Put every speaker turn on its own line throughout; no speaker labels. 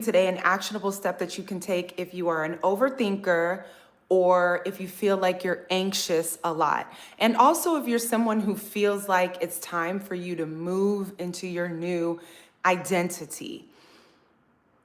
Today, an actionable step that you can take if you are an overthinker or if you feel like you're anxious a lot. And also if you're someone who feels like it's time for you to move into your new identity.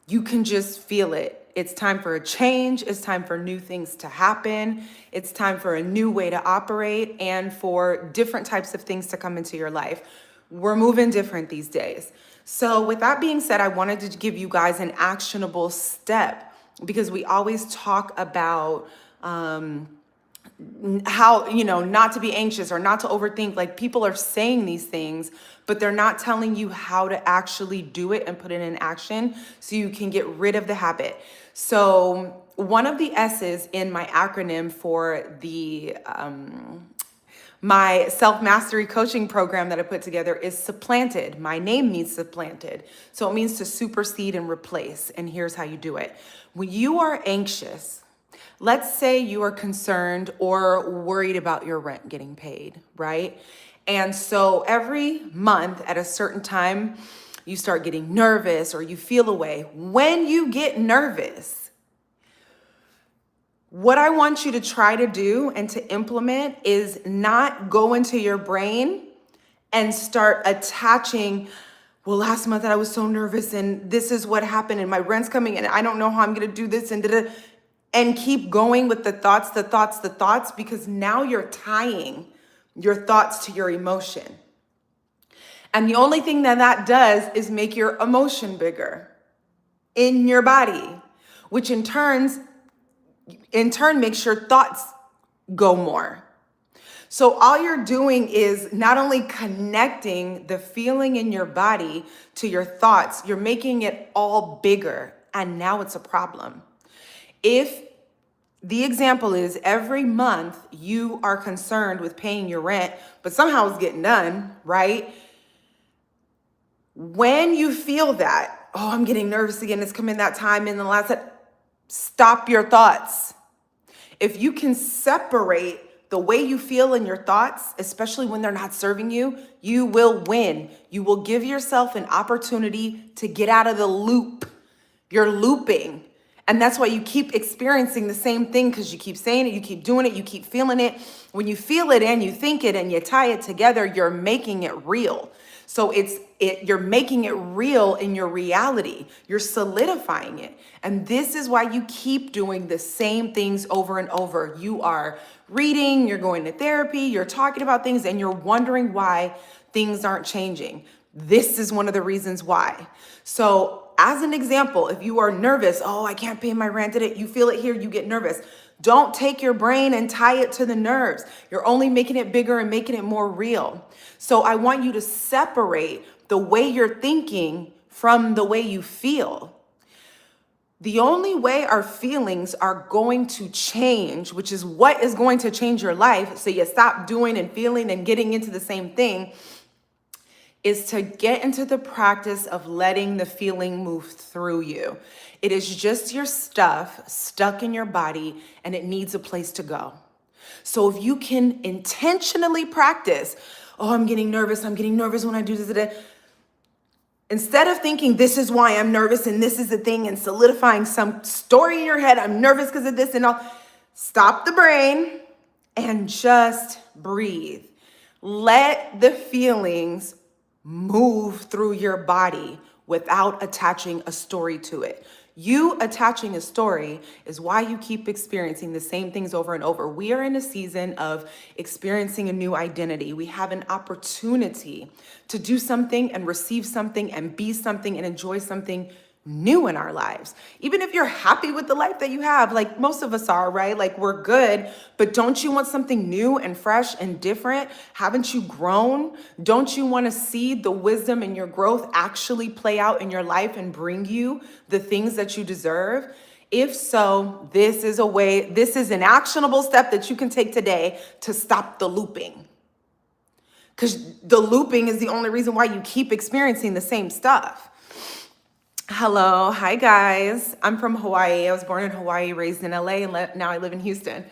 You can just feel it. It's time for a change. It's time for new things to happen. It's time for a new way to operate and for different types of things to come into your life. We're moving different these days. So with that being said, I wanted to give you guys an actionable step because we always talk about how, not to be anxious or not to overthink. Like, people are saying these things, but they're not telling you how to actually do it and put it in action so you can get rid of the habit. So one of the S's in my acronym for the my self-mastery coaching program that I put together is supplanted. My name means supplanted. So it means to supersede and replace. And here's how you do it. When you are anxious, let's say you are concerned or worried about your rent getting paid, right? And so every month at a certain time, you start getting nervous or you feel a way. When you get nervous, what I want you to try to do and to implement is not go into your brain and start attaching, well, last month I was so nervous and this is what happened and my rent's coming and I don't know how I'm going to do this and keep going with the thoughts, because now you're tying your thoughts to your emotion. And the only thing that does is make your emotion bigger in your body, which in turn makes your thoughts go more. So all you're doing is not only connecting the feeling in your body to your thoughts, you're making it all bigger. And now it's a problem. If the example is every month you are concerned with paying your rent, but somehow it's getting done, right? When you feel that, oh, I'm getting nervous again, it's coming that time in the last, stop your thoughts. If you can separate the way you feel in your thoughts, especially when they're not serving you, you will win. You will give yourself an opportunity to get out of the loop. You're looping. And that's why you keep experiencing the same thing, because you keep saying it, you keep doing it, you keep feeling it. When you feel it and you think it and you tie it together, you're making it real. So you're making it real in your reality. You're solidifying it. And this is why you keep doing the same things over and over. You are reading, you're going to therapy, you're talking about things, and you're wondering why things aren't changing. This is one of the reasons why. So as an example, if you are nervous, oh, I can't pay my rent, you feel it here, you get nervous. Don't take your brain and tie it to the nerves. You're only making it bigger and making it more real. So I want you to separate the way you're thinking from the way you feel. The only way our feelings are going to change, which is what is going to change your life, so you stop doing and feeling and getting into the same thing, is to get into the practice of letting the feeling move through you. It is just your stuff stuck in your body and it needs a place to go. So if you can intentionally practice, oh, I'm getting nervous when I do this. Instead of thinking this is why I'm nervous and this is the thing and solidifying some story in your head, I'm nervous because of this and all, stop the brain and just breathe. Let the feelings move through your body without attaching a story to it. You attaching a story is why you keep experiencing the same things over and over. We are in a season of experiencing a new identity. We have an opportunity to do something and receive something and be something and enjoy something new in our lives. Even if you're happy with the life that you have, like most of us are, right? Like, we're good, but don't you want something new and fresh and different? Haven't you grown? Don't you want to see the wisdom and your growth actually play out in your life and bring you the things that you deserve? If so, this is an actionable step that you can take today to stop the looping. Because the looping is the only reason why you keep experiencing the same stuff. Hello, hi guys. I'm from Hawaii. I was born in Hawaii, raised in LA, and now I live in Houston.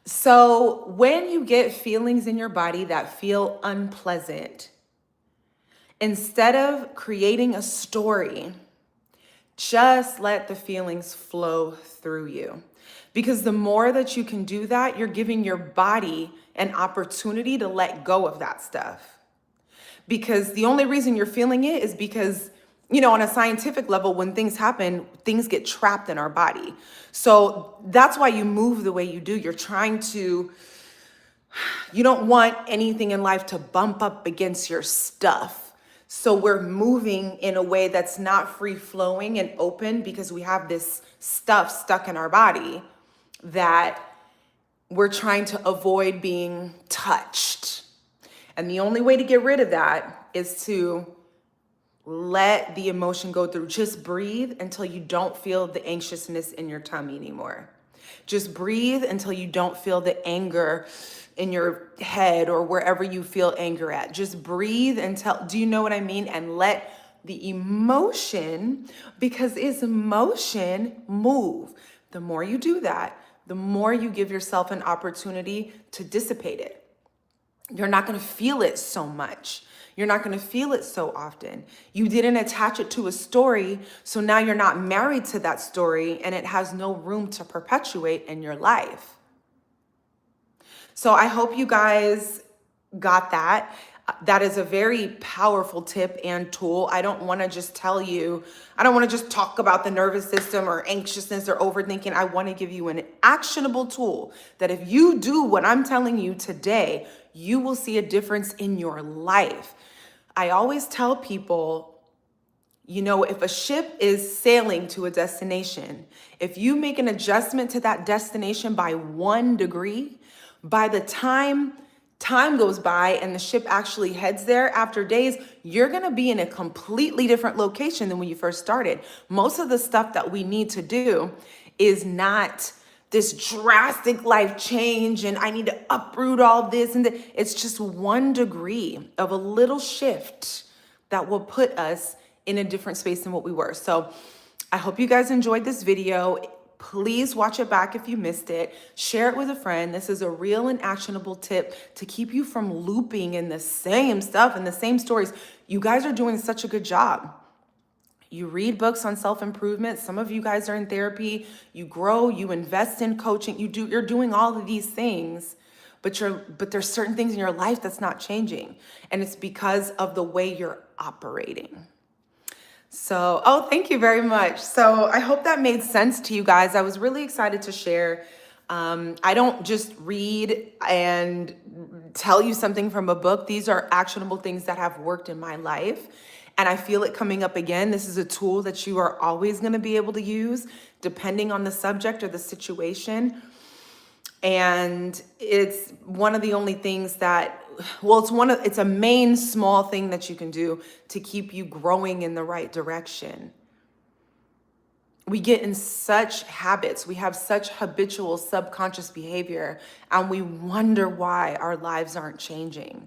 So when you get feelings in your body that feel unpleasant, instead of creating a story, Just let the feelings flow through you. Because the more that you can do that, you're giving your body an opportunity to let go of that stuff. Because the only reason you're feeling it is because, on a scientific level, when things happen, things get trapped in our body. So that's why you move the way you do. You don't want anything in life to bump up against your stuff. So we're moving in a way that's not free flowing and open because we have this stuff stuck in our body that we're trying to avoid being touched. And the only way to get rid of that is to let the emotion go through. Just breathe until you don't feel the anxiousness in your tummy anymore. Just breathe until you don't feel the anger in your head or wherever you feel anger at. Just breathe until, do you know what I mean? And let the emotion, because it's emotion, move. The more you do that, the more you give yourself an opportunity to dissipate it. You're not going to feel it so much. You're not going to feel it so often. You didn't attach it to a story, so now you're not married to that story and it has no room to perpetuate in your life. So I hope you guys got that. That is a very powerful tip and tool. I don't want to just talk about the nervous system or anxiousness or overthinking. I want to give you an actionable tool that if you do what I'm telling you today, you will see a difference in your life. I always tell people, if a ship is sailing to a destination, if you make an adjustment to that destination by 1 degree, by the time goes by and the ship actually heads there, after days, you're going to be in a completely different location than when you first started. Most of the stuff that we need to do is not this drastic life change and I need to uproot all this and that. It's just 1 degree of a little shift that will put us in a different space than what we were. So I hope you guys enjoyed this video. Please watch it back if you missed it. Share it with a friend. This is a real and actionable tip to keep you from looping in the same stuff and the same stories. You guys are doing such a good job. You read books on self-improvement. Some of you guys are in therapy. You grow, you invest in coaching. You're doing all of these things, but there's certain things in your life that's not changing. And it's because of the way you're operating. So, thank you very much. So I hope that made sense to you guys. I was really excited to share. I don't just read and tell you something from a book. These are actionable things that have worked in my life. And I feel it coming up again. This is a tool that you are always going to be able to use depending on the subject or the situation. And it's one of the only things that, it's a main small thing that you can do to keep you growing in the right direction. We get in such habits. We have such habitual subconscious behavior, and we wonder why our lives aren't changing.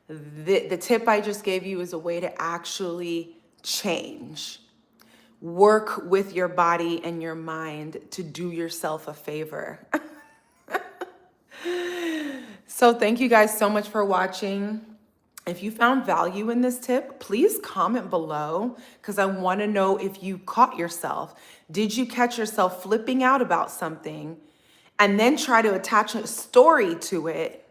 The tip I just gave you is a way to actually change. Work with your body and your mind to do yourself a favor. So thank you guys so much for watching. If you found value in this tip, please comment below because I want to know if you caught yourself. Did you catch yourself flipping out about something and then try to attach a story to it?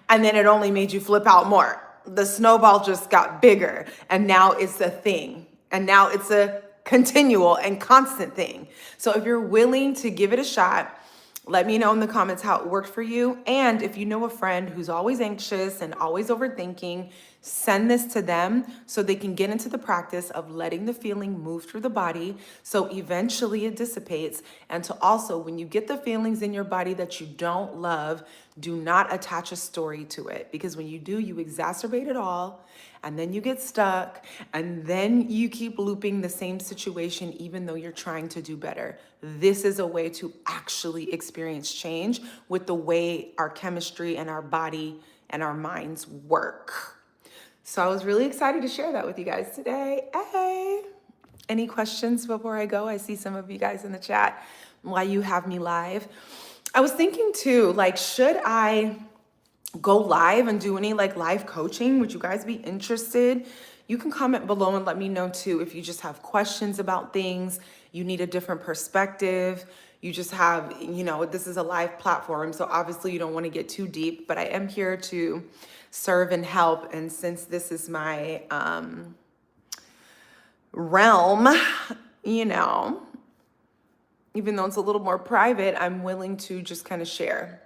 And then it only made you flip out more. The snowball just got bigger and now it's a thing. And now it's a continual and constant thing. So if you're willing to give it a shot, let me know in the comments how it worked for you. And if you know a friend who's always anxious and always overthinking, send this to them so they can get into the practice of letting the feeling move through the body so eventually it dissipates. And to also, when you get the feelings in your body that you don't love, do not attach a story to it, because when you do, you exacerbate it all. And then you get stuck, and then you keep looping the same situation even though you're trying to do better. This is a way to actually experience change with the way our chemistry and our body and our minds work. So I was really excited to share that with you guys today. Hey, any questions before I go? I see some of you guys in the chat while you have me live. I was thinking too, should I go live and do any live coaching? Would you guys be interested? You can comment below and let me know too if you just have questions about things, you need a different perspective, you just have, this is a live platform, so obviously you don't want to get too deep, but I am here to serve and help. And since this is my realm, even though it's a little more private, I'm willing to just kind of share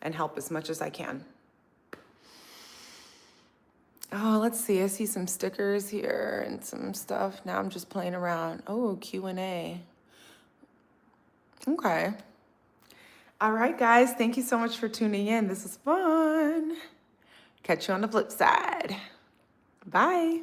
and help as much as I can. Oh, let's see. I see some stickers here and some stuff. Now I'm just playing around. Oh, Q&A. Okay. All right, guys. Thank you so much for tuning in. This was fun. Catch you on the flip side. Bye.